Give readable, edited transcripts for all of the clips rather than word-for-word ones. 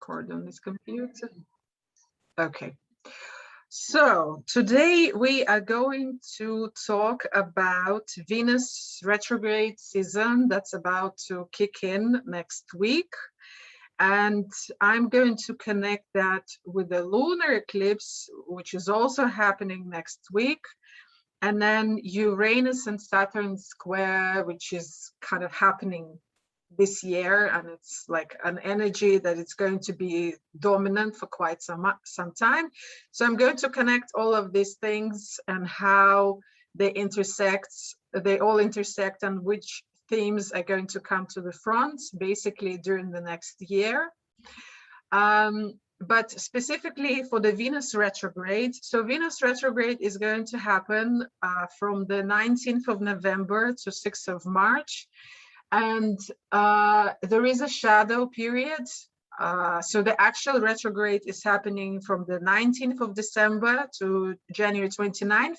record on this computer. Okay. So today we are going to talk about Venus retrograde season that's about to kick in next week. And I'm going to connect that with the lunar eclipse, which is also happening next week. And then Uranus and Saturn square, which is kind of happening this year, and it's like an energy that it's going to be dominant for quite some time. So I'm going to connect all of these things and how they all intersect, and which themes are going to come to the front basically during the next year. But specifically for the Venus retrograde, so Venus retrograde is going to happen from the 19th of November to 6th of March. And there is a shadow period. So the actual retrograde is happening from the 19th of December to January 29th.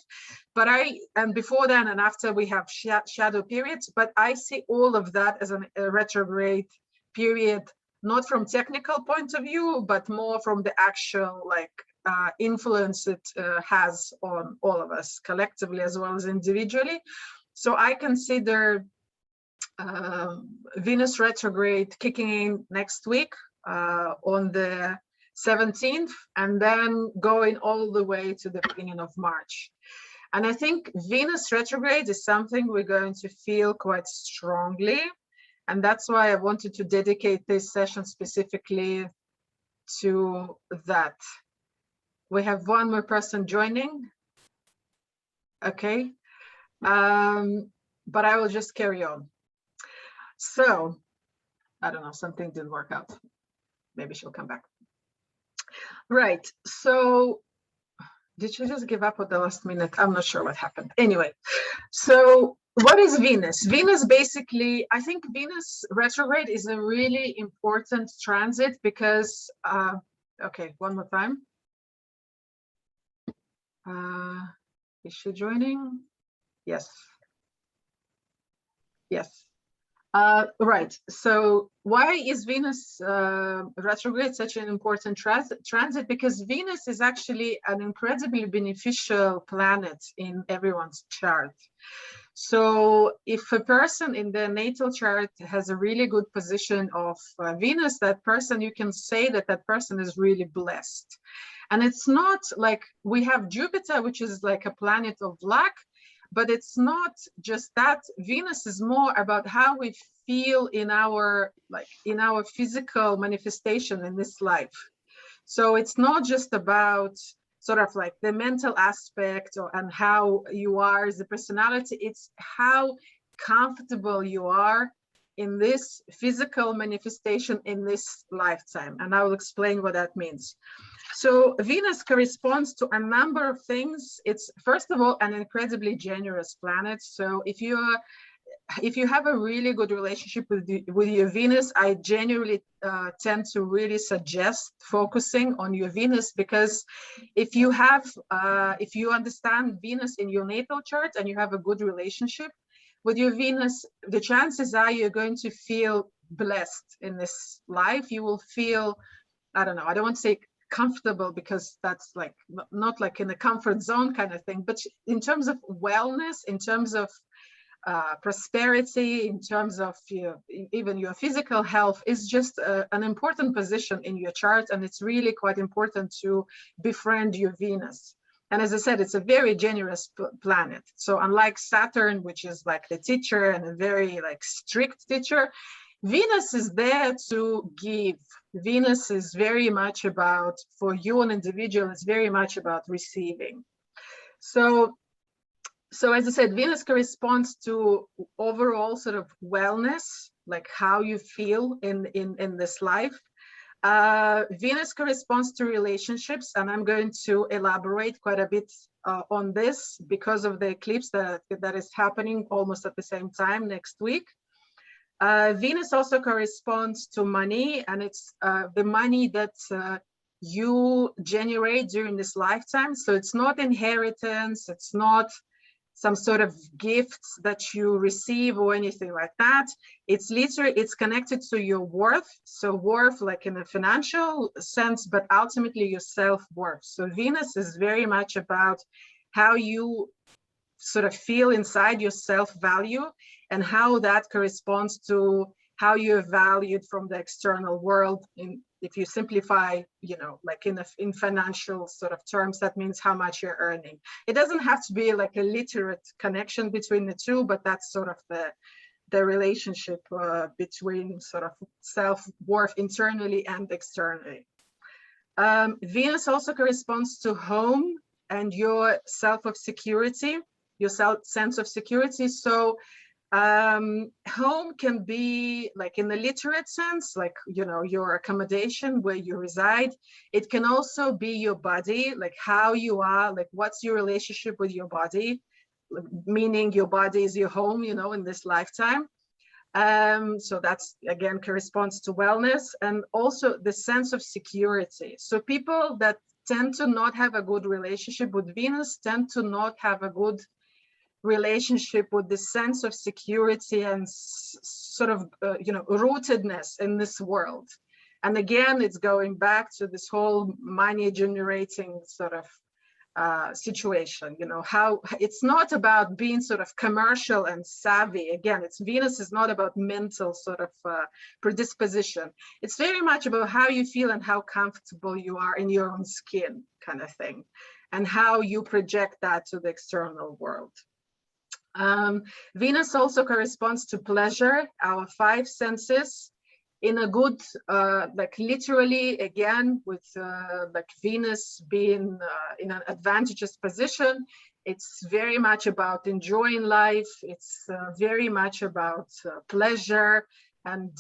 And before then and after we have shadow periods, but I see all of that as a retrograde period, not from technical point of view, but more from the actual influence it has on all of us collectively as well as individually. So I consider Venus retrograde kicking in next week on the 17th, and then going all the way to the beginning of March. And I think Venus retrograde is something we're going to feel quite strongly, and that's why I wanted to dedicate this session specifically to that. We have one more person joining. Okay, but I will just carry on. So, I don't know, something didn't work out. Maybe she'll come back. Right, so did she just give up at the last minute? I'm not sure what happened. Anyway, so what is Venus? Venus basically, I think Venus retrograde is a really important transit because, okay, one more time. Is she joining? Yes. Yes. Right, so why is Venus retrograde such an important transit? Because Venus is actually an incredibly beneficial planet in everyone's chart. So if a person in their natal chart has a really good position of Venus, that person, you can say that that person is really blessed. And it's not like we have Jupiter, which is like a planet of luck, but it's not just that. Venus is more about how we feel in our physical manifestation in this life. So it's not just about sort of like the mental aspect and how you are as a personality, it's how comfortable you are in this physical manifestation in this lifetime. And I will explain what that means. So Venus corresponds to a number of things. It's first of all an incredibly generous planet. So if you have a really good relationship with your Venus, I genuinely tend to really suggest focusing on your Venus, because if you understand Venus in your natal chart and you have a good relationship with your Venus, the chances are you're going to feel blessed in this life. You will feel, I don't know, I don't want to say comfortable because that's like not like in a comfort zone kind of thing, but in terms of wellness, in terms of prosperity, in terms of even your physical health, is just an important position in your chart, and it's really quite important to befriend your Venus. And as I said, it's a very generous planet. So unlike Saturn, which is like the teacher and a very like strict teacher, Venus is there to give. Venus is very much about, for you an individual, it's very much about receiving. So as I said, Venus corresponds to overall sort of wellness, like how you feel in this life. Venus corresponds to relationships, and I'm going to elaborate quite a bit on this because of the eclipse that is happening almost at the same time next week. Venus also corresponds to money, and it's the money that you generate during this lifetime. So it's not inheritance, it's not some sort of gifts that you receive or anything like that. It's literally, it's connected to your worth. So worth like in a financial sense, but ultimately your self-worth. So Venus is very much about how you sort of feel inside your self-value and how that corresponds to how you're valued from the external world. If you simplify, you know, like in financial sort of terms, that means how much you're earning. It doesn't have to be like a literate connection between the two, but that's sort of the relationship between sort of self-worth internally and externally. Venus also corresponds to home and your self of security, your sense of security. So home can be like in the literate sense, like, you know, your accommodation where you reside. It can also be your body, like how you are, like what's your relationship with your body, meaning your body is your home, you know, in this lifetime. So that's again corresponds to wellness and also the sense of security. So people that tend to not have a good relationship with Venus tend to not have a good relationship with the sense of security and sort of you know, rootedness in this world. And again, it's going back to this whole money generating sort of situation, you know, how it's not about being sort of commercial and savvy. Again, it's Venus is not about mental sort of predisposition. It's very much about how you feel and how comfortable you are in your own skin kind of thing, and how you project that to the external world. Venus also corresponds to pleasure, our five senses, in a good, like literally, again, with like Venus being in an advantageous position. It's very much about enjoying life. It's very much about pleasure and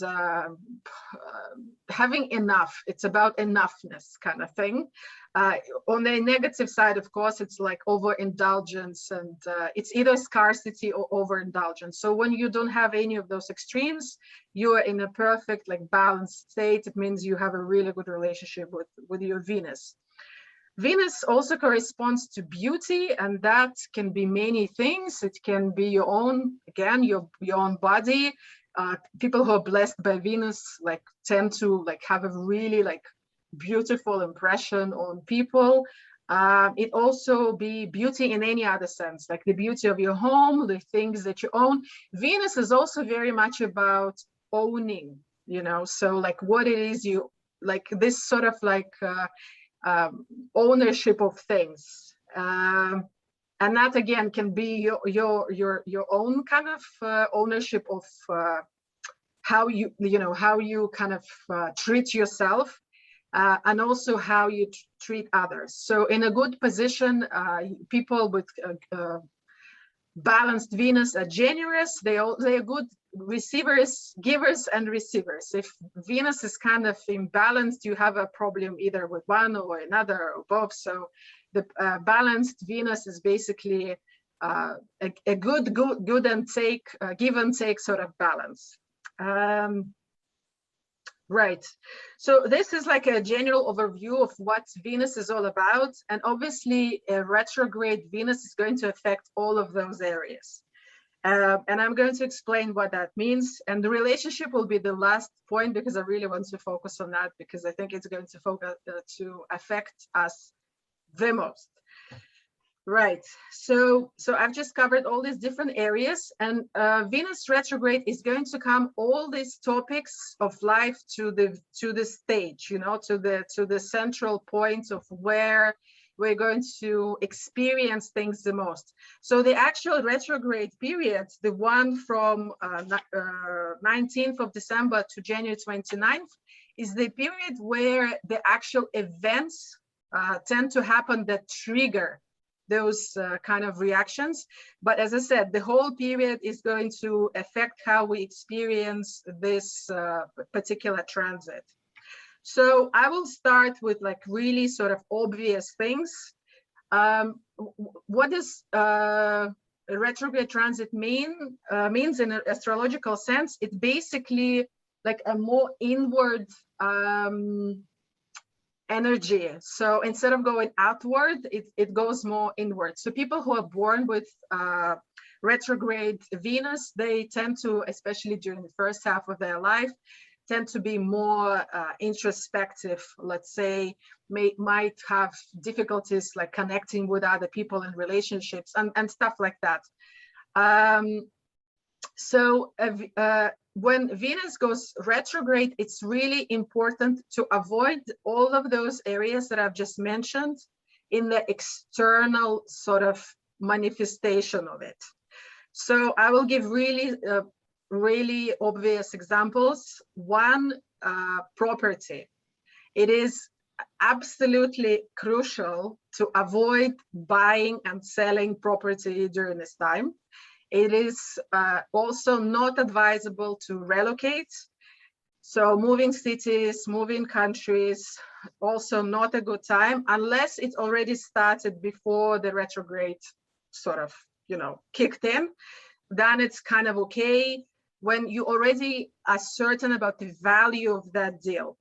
having enough. It's about enoughness kind of thing. On the negative side, of course, it's like overindulgence, and it's either scarcity or overindulgence. So when you don't have any of those extremes, you are in a perfect, like balanced state. It means you have a really good relationship with your Venus. Venus also corresponds to beauty, and that can be many things. It can be your own, again, your own body. People who are blessed by Venus like tend to like have a really like beautiful impression on people. It also be beauty in any other sense, like the beauty of your home, the things that you own. Venus is also very much about owning, you know, so like what it is you like, this sort of like ownership of things. And that again can be your own kind of ownership of how you know, how you kind of treat yourself. And also how you treat others. So in a good position, people with balanced Venus are generous. They are good receivers, givers and receivers. If Venus is kind of imbalanced, you have a problem either with one or another or both. So the balanced Venus is basically a good and take, give and take sort of balance. Right. So this is like a general overview of what Venus is all about. And obviously a retrograde Venus is going to affect all of those areas. And I'm going to explain what that means. And the relationship will be the last point because I really want to focus on that because I think it's going to focus to affect us the most. Right, so I've just covered all these different areas, and Venus retrograde is going to come all these topics of life to the stage, you know, to the central point of where we're going to experience things the most. So the actual retrograde period, the one from 19th of December to January 29th, is the period where the actual events tend to happen that trigger those kind of reactions. But as I said, the whole period is going to affect how we experience this particular transit. So I will start with like really sort of obvious things. What does a retrograde transit means in an astrological sense? It's basically like a more inward energy. So instead of going outward, it goes more inward. So people who are born with retrograde Venus, they tend to, especially during the first half of their life, tend to be more introspective, let's say, might have difficulties like connecting with other people in relationships and stuff like that. When Venus goes retrograde, it's really important to avoid all of those areas that I've just mentioned in the external sort of manifestation of it. So I will give really obvious examples. One, property. It is absolutely crucial to avoid buying and selling property during this time. It is also not advisable to relocate. So moving cities, moving countries, also not a good time unless it already started before the retrograde sort of, kicked in. Then it's kind of okay when you already are certain about the value of that deal.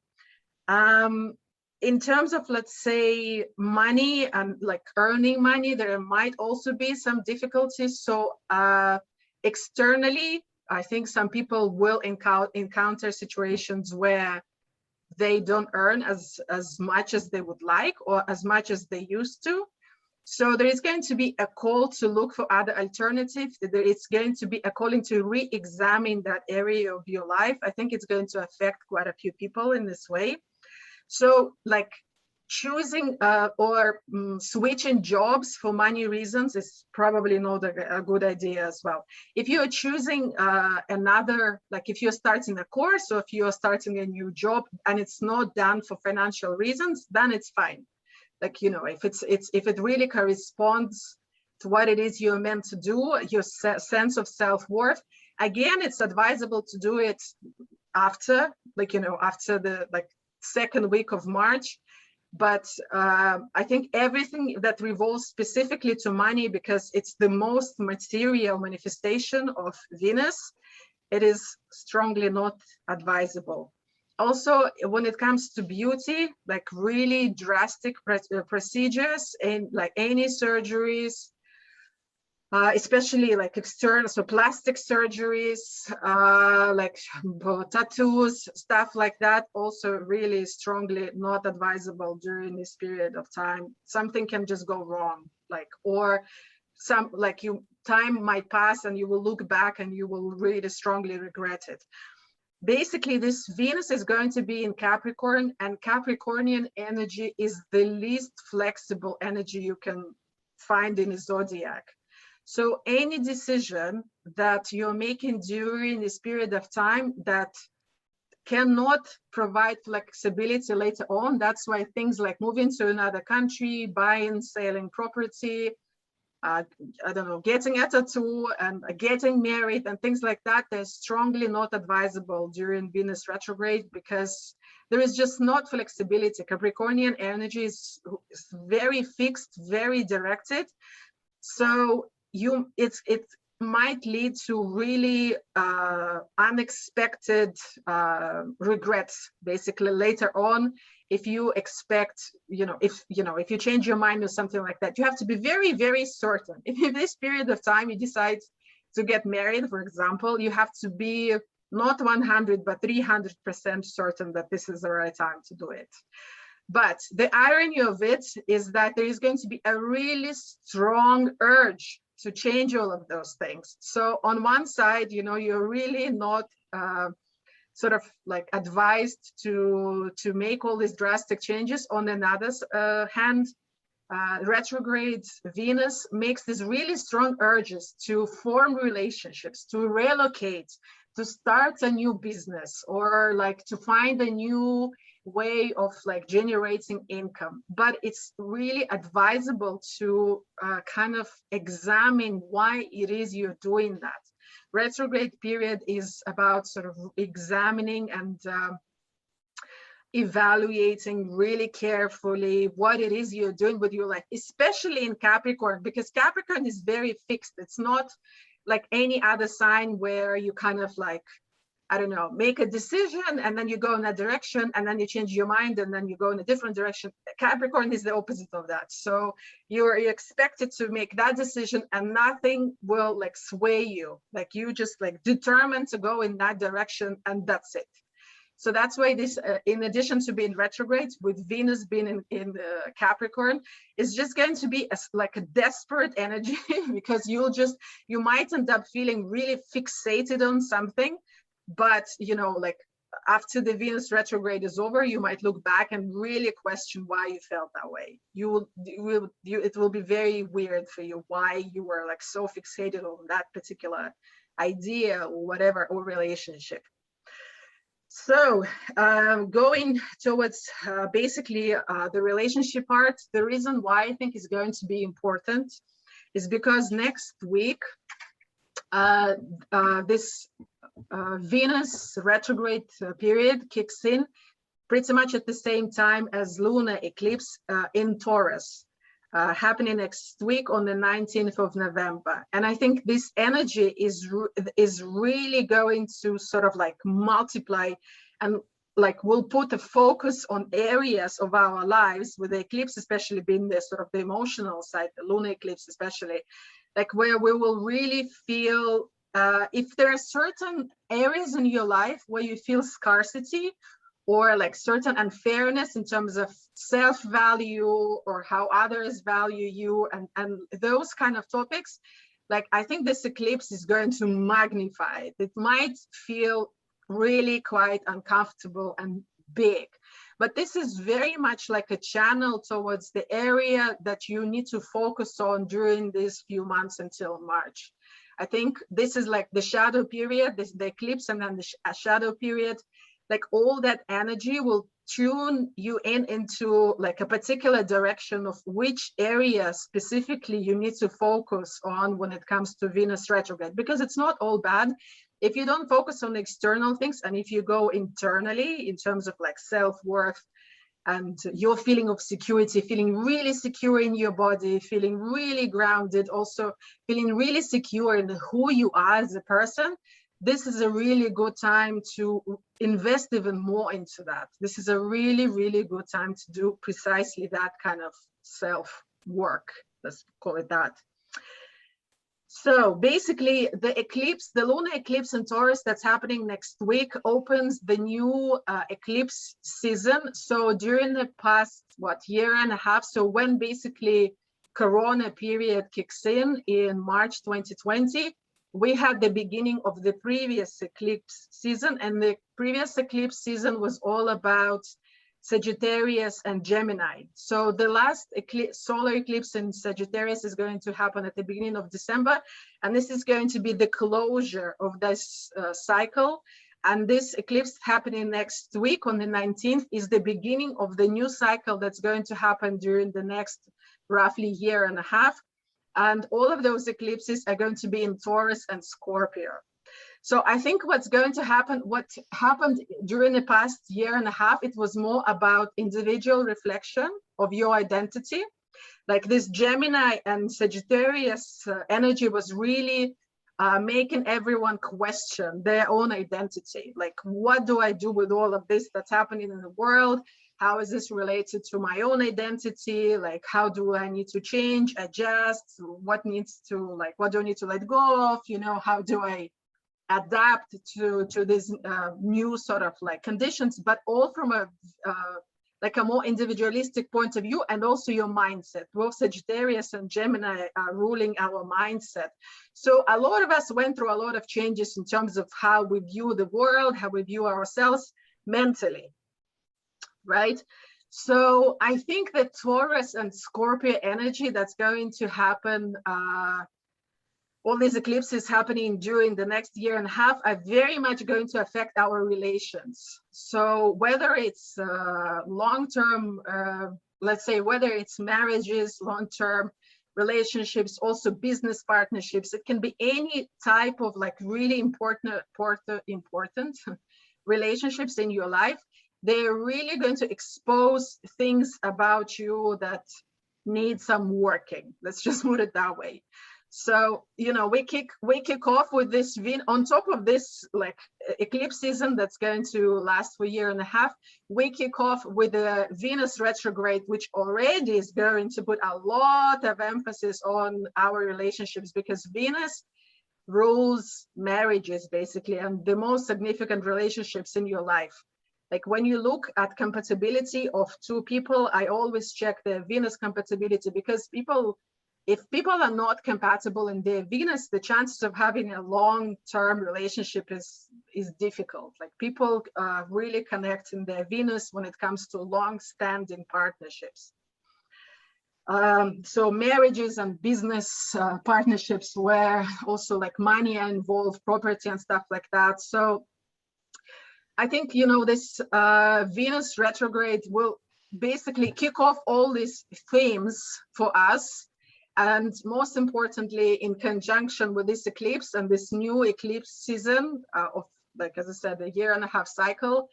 In terms of, let's say, money and like earning money, there might also be some difficulties. So externally, I think some people will encounter situations where they don't earn as much as they would like or as much as they used to. So there is going to be a call to look for other alternatives. There is going to be a calling to re-examine that area of your life. I think it's going to affect quite a few people in this way. So like choosing or switching jobs for money reasons is probably not a good idea as well. If you're choosing another, like if you're starting a course or if you're starting a new job and it's not done for financial reasons, then it's fine. Like, if it really corresponds to what it is you're meant to do, your sense of self-worth, again, it's advisable to do it after, after the second week of March. But I think everything that revolves specifically to money, because it's the most material manifestation of Venus, it is strongly not advisable. Also, when it comes to beauty, like really drastic procedures and like any surgeries, especially like external, so plastic surgeries, like tattoos, stuff like that, also really strongly not advisable during this period of time. Something can just go wrong, time might pass and you will look back and you will really strongly regret it. Basically, this Venus is going to be in Capricorn, and Capricornian energy is the least flexible energy you can find in the zodiac. So any decision that you're making during this period of time that cannot provide flexibility later on, that's why things like moving to another country, buying, selling property, getting a tattoo and getting married and things like that, they're strongly not advisable during Venus retrograde because there is just not flexibility. Capricornian energy is very fixed, very directed. So it might lead to really unexpected regrets basically later on. If you expect, if you change your mind or something like that, you have to be very, very certain. If in this period of time you decide to get married, for example, you have to be not 100 but 300% certain that this is the right time to do it. But the irony of it is that there is going to be a really strong urge to change all of those things. So on one side, you're really not sort of like advised to make all these drastic changes. On another hand, retrograde Venus makes these really strong urges to form relationships, to relocate, to start a new business, or like to find a new way of like generating income. But it's really advisable to kind of examine why it is you're doing that. Retrograde period is about sort of examining and evaluating really carefully what it is you're doing with your life, especially in Capricorn, because Capricorn is very fixed. It's not like any other sign where you kind of like, I don't know, make a decision and then you go in that direction and then you change your mind and then you go in a different direction. Capricorn is the opposite of that. So you're expected to make that decision and nothing will like sway you. Like you just like determined to go in that direction and that's it. So that's why this, in addition to being retrograde, with Venus being in Capricorn, is just going to be like a desperate energy because you might end up feeling really fixated on something. But, you know, like after the Venus retrograde is over, you might look back and really question why you felt that way. It will be very weird for you why you were like so fixated on that particular idea or whatever, or relationship. So going towards basically the relationship part, the reason why I think is going to be important is because next week, this Venus retrograde period kicks in pretty much at the same time as lunar eclipse in Taurus, happening next week on the 19th of November. And I think this energy is really going to sort of like multiply and like will put a focus on areas of our lives, with the eclipse especially being the sort of the emotional side, the lunar eclipse especially, like where we will really feel if there are certain areas in your life where you feel scarcity or like certain unfairness in terms of self-value or how others value you and those kind of topics, like I think this eclipse is going to magnify it. It might feel really quite uncomfortable and big, but this is very much like a channel towards the area that you need to focus on during these few months until March. I think this is like the shadow period, the eclipse, and then the shadow period. Like all that energy will tune you into like a particular direction of which area specifically you need to focus on when it comes to Venus retrograde, because it's not all bad. If you don't focus on external things and if you go internally in terms of like self-worth and your feeling of security, feeling really secure in your body, feeling really grounded, also feeling really secure in who you are as a person, this is a really good time to invest even more into that. This is a really, really good time to do precisely that kind of self-work, let's call it that. So basically the eclipse, the lunar eclipse in Taurus that's happening next week opens the new eclipse season. So during the past, year and a half, so when basically Corona period kicks in March 2020, we had the beginning of the previous eclipse season, and the previous eclipse season was all about Sagittarius and Gemini. So the last solar eclipse in Sagittarius is going to happen at the beginning of December, and this is going to be the closure of this cycle. And this eclipse happening next week on the 19th is the beginning of the new cycle that's going to happen during the next roughly year and a half. And all of those eclipses are going to be in Taurus and Scorpio. So I think what's going to happen, what happened during the past year and a half, it was more about individual reflection of your identity. Like this Gemini and Sagittarius energy was really making everyone question their own identity. Like, what do I do with all of this that's happening in the world? How is this related to my own identity? Like, how do I need to change, adjust? What do I need to let go of? You know, how do I adapt to this new sort of like conditions, but all from a like a more individualistic point of view, and also your mindset. Both Sagittarius and Gemini are ruling our mindset. So a lot of us went through a lot of changes in terms of how we view the world, how we view ourselves mentally, right? So I think that Taurus and Scorpio energy that's going to happen, all these eclipses happening during the next year and a half are very much going to affect our relations. So whether it's long-term, let's say, whether it's marriages, long-term relationships, also business partnerships, it can be any type of like really important relationships in your life. They're really going to expose things about you that need some working. Let's just put it that way. So, we kick off with this on top of this like eclipse season that's going to last for a year and a half. We kick off with the Venus retrograde, which already is going to put a lot of emphasis on our relationships, because Venus rules marriages basically, and the most significant relationships in your life. Like when you look at compatibility of two people, I always check their Venus compatibility, because if people are not compatible in their Venus, the chances of having a long-term relationship is difficult. Like people really connect in their Venus when it comes to long-standing partnerships. So marriages and business partnerships where also like money are involved, property and stuff like that. So I think, this Venus retrograde will basically kick off all these themes for us. And most importantly, in conjunction with this eclipse and this new eclipse season of, like, as I said, a year and a half cycle,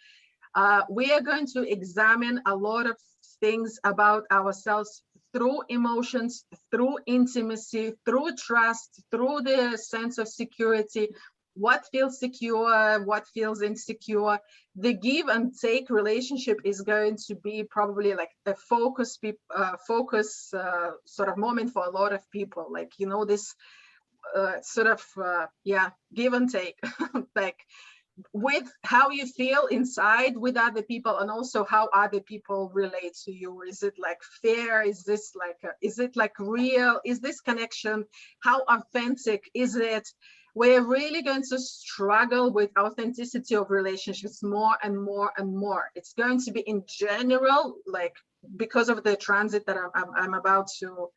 we are going to examine a lot of things about ourselves through emotions, through intimacy, through trust, through the sense of security. What feels secure, what feels insecure. The give and take relationship is going to be probably like a focus sort of moment for a lot of people. Like, this sort of, give and take, like with how you feel inside with other people, and also how other people relate to you. Is it like fair? Is it like real? Is this connection? How authentic is it? We're really going to struggle with authenticity of relationships more and more and more. It's going to be in general, like because of the transit that I'm about to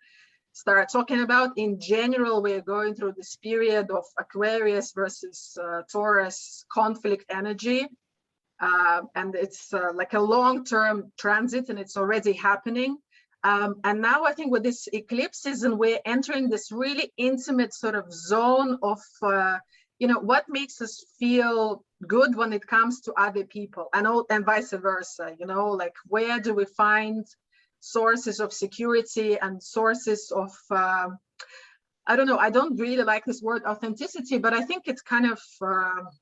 start talking about. In general, we're going through this period of Aquarius versus Taurus conflict energy. And it's like a long-term transit, and it's already happening. And now I think with this eclipse season, we're entering this really intimate sort of zone of, what makes us feel good when it comes to other people, and vice versa, like where do we find sources of security and sources of, I don't know, I don't really like this word authenticity, but I think it's kind of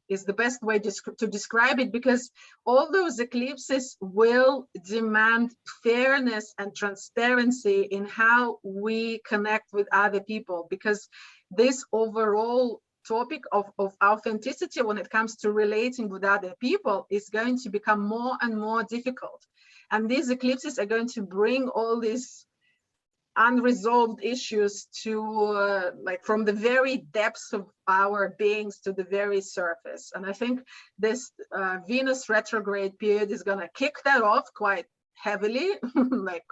is the best way to describe it, because all those eclipses will demand fairness and transparency in how we connect with other people, because this overall topic of authenticity when it comes to relating with other people is going to become more and more difficult. And these eclipses are going to bring all these unresolved issues to like from the very depths of our beings to the very surface. And I think this Venus retrograde period is going to kick that off quite heavily, like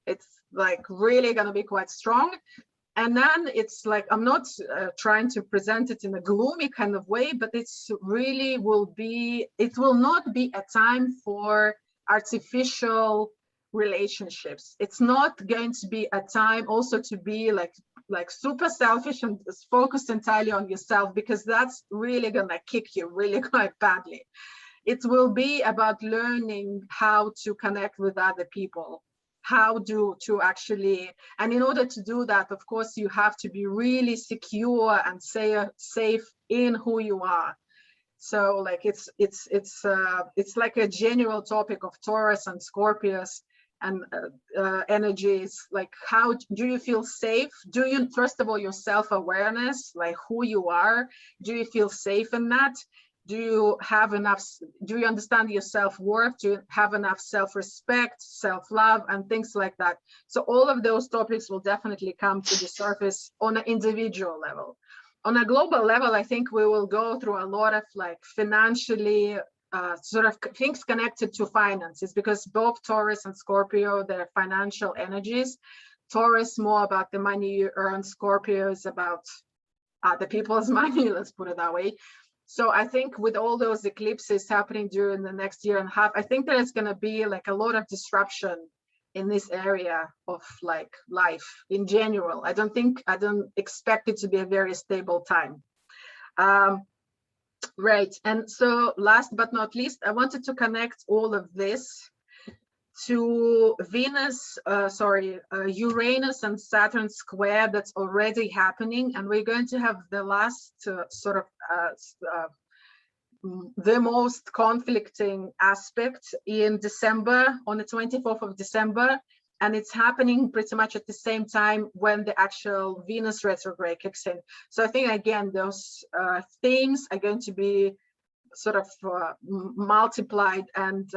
it's like really going to be quite strong. And then it's like, I'm not trying to present it in a gloomy kind of way, but it will not be a time for artificial relationships. It's not going to be a time also to be like super selfish and focused entirely on yourself, because that's really gonna kick you really quite badly. It will be about learning how to connect with other people, how to actually, and in order to do that, of course, you have to be really secure and safe in who you are. So like it's like a general topic of Taurus and Scorpius and energies. Like, how do you feel safe? Do you, first of all, your self-awareness, like who you are, do you feel safe in that? Do you have enough, do you understand your self-worth? Do you have enough self-respect, self-love, and things like that? So all of those topics will definitely come to the surface on an individual level. On a global level, I think we will go through a lot of like financially sort of things connected to finances, because both Taurus and Scorpio, they're financial energies. Taurus more about the money you earn, Scorpio is about the people's money, let's put it that way. So I think with all those eclipses happening during the next year and a half, I think there's going to be like a lot of disruption in this area of like life in general. I don't expect it to be a very stable time. Right. And so last but not least, I wanted to connect all of this to Venus, Uranus and Saturn square that's already happening, and we're going to have the last the most conflicting aspect in December, on the 24th of December, and it's happening pretty much at the same time when the actual Venus retrograde kicks in. So I think, again, those themes are going to be sort of multiplied and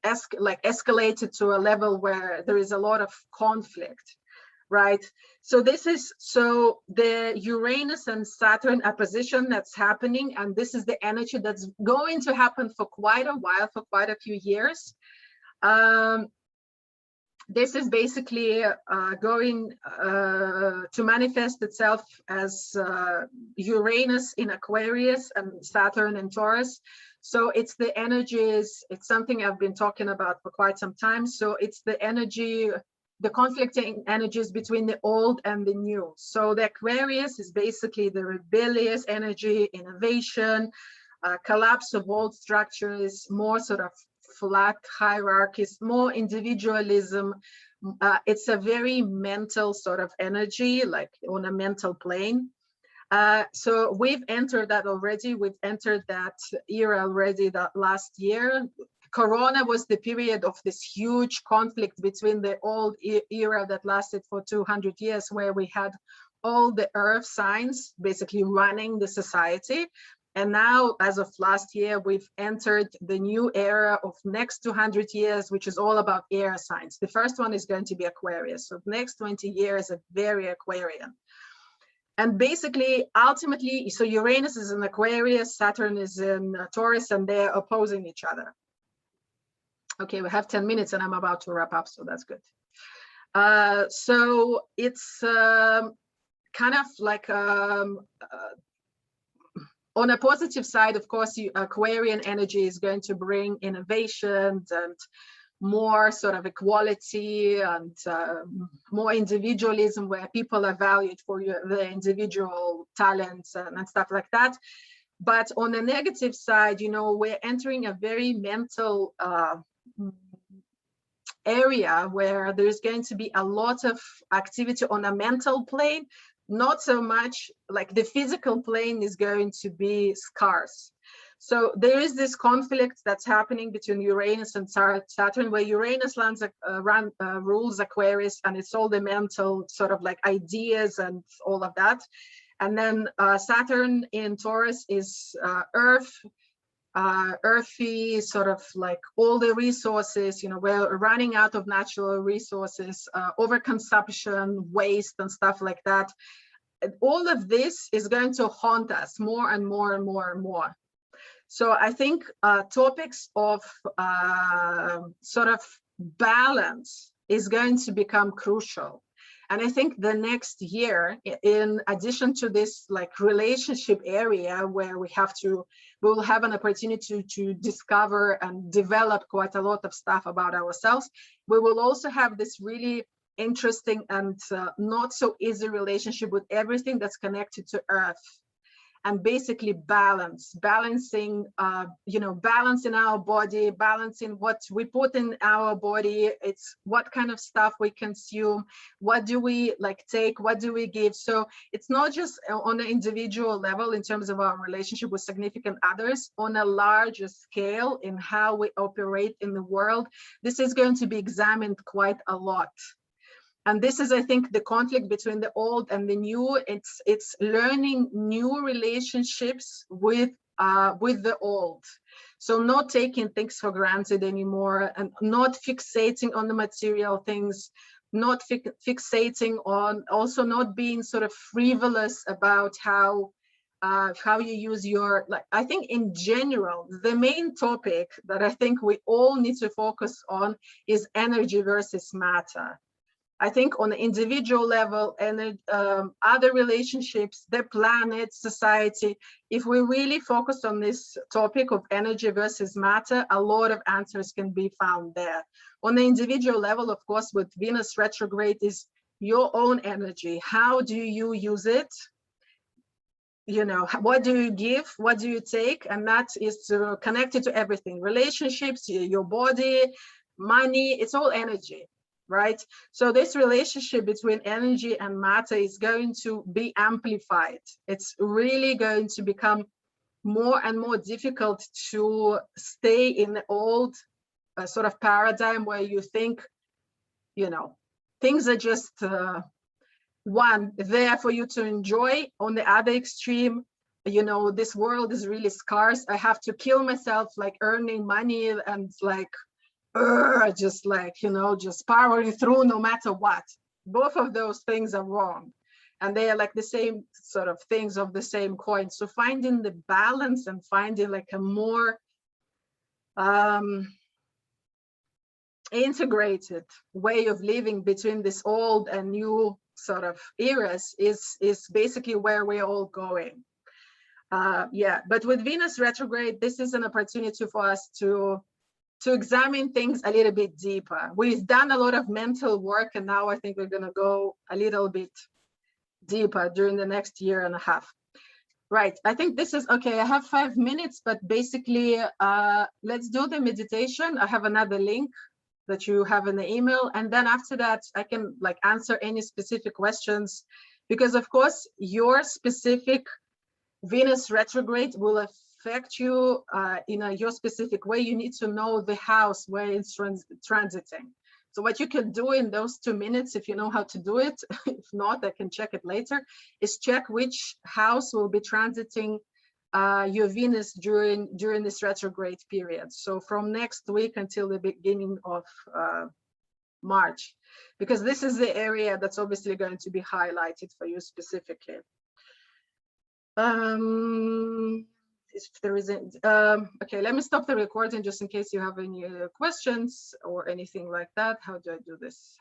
escalated to a level where there is a lot of conflict, right? So this is, so the Uranus and Saturn opposition that's happening, and this is the energy that's going to happen for quite a while, for quite a few years. This is basically going to manifest itself as Uranus in Aquarius and Saturn in Taurus. So it's the energies, it's something I've been talking about for quite some time. So it's the energy, the conflicting energies between the old and the new. So the Aquarius is basically the rebellious energy, innovation, collapse of old structures, more sort of flat hierarchies, more individualism. It's a very mental sort of energy, like on a mental plane. So we've entered that already. We've entered that era already that last year. Corona was the period of this huge conflict between the old era that lasted for 200 years, where we had all the earth signs basically running the society. And now, as of last year, we've entered the new era of next 200 years, which is all about air signs. The first one is going to be Aquarius. So the next 20 years are very Aquarian. And basically, ultimately, so Uranus is in Aquarius, Saturn is in Taurus, and they're opposing each other. Okay, we have 10 minutes and I'm about to wrap up, so that's good. So it's kind of like on a positive side, of course, Aquarian energy is going to bring innovations and more sort of equality and more individualism, where people are valued for their individual talents and stuff like that. But on the negative side, you know, we're entering a very mental area where there's going to be a lot of activity on a mental plane. Not so much like the physical plane is going to be scarce. So there is this conflict that's happening between Uranus and Saturn, where Uranus rules Aquarius, and it's all the mental sort of like ideas and all of that. And then Saturn in Taurus is earthy, sort of like all the resources, you know, we're running out of natural resources, overconsumption, waste and stuff like that. And all of this is going to haunt us more and more and more and more. So I think topics of sort of balance is going to become crucial. And I think the next year, in addition to this like relationship area where we'll have an opportunity to discover and develop quite a lot of stuff about ourselves, we will also have this really interesting and not so easy relationship with everything that's connected to Earth. And basically balancing, you know, balancing our body, balancing what we put in our body. It's what kind of stuff we consume, what do we like take, what do we give. So it's not just on an individual level in terms of our relationship with significant others, on a larger scale in how we operate in the world. This is going to be examined quite a lot. And this is, I think, the conflict between the old and the new. It's learning new relationships with the old. So not taking things for granted anymore, and not fixating on the material things, not fixating on, also not being sort of frivolous about how you use your, like, I think in general, the main topic that I think we all need to focus on is energy versus matter. I think on the individual level and other relationships, the planet, society, if we really focus on this topic of energy versus matter, a lot of answers can be found there. On the individual level, of course, with Venus retrograde is your own energy. How do you use it? You know, what do you give? What do you take? And that is connected to everything, relationships, your body, money, it's all energy, right? So this relationship between energy and matter is going to be amplified. It's really going to become more and more difficult to stay in the old sort of paradigm where you think, you know, things are just one, there for you to enjoy. On the other extreme, you know, this world is really scarce. I have to kill myself, like earning money and like, just like, you know, just powering through no matter what. Both of those things are wrong. And they are like the same sort of things of the same coin. So finding the balance and finding like a more integrated way of living between this old and new sort of eras is basically where we're all going. Yeah, but with Venus retrograde, this is an opportunity for us to examine things a little bit deeper. We've done a lot of mental work, and now I think we're going to go a little bit deeper during the next year and a half. Right, I think this is okay. I have 5 minutes, but basically, let's do the meditation. I have another link that you have in the email, and then after that, I can like answer any specific questions, because of course, your specific Venus retrograde will affect you in your specific way. You need to know the house where it's transiting. So what you can do in those 2 minutes, if you know how to do it, if not, I can check it later, is check which house will be transiting your Venus during this retrograde period. So from next week until the beginning of March, because this is the area that's obviously going to be highlighted for you specifically. If there isn't, okay, let me stop the recording just in case you have any questions or anything like that. How do I do this?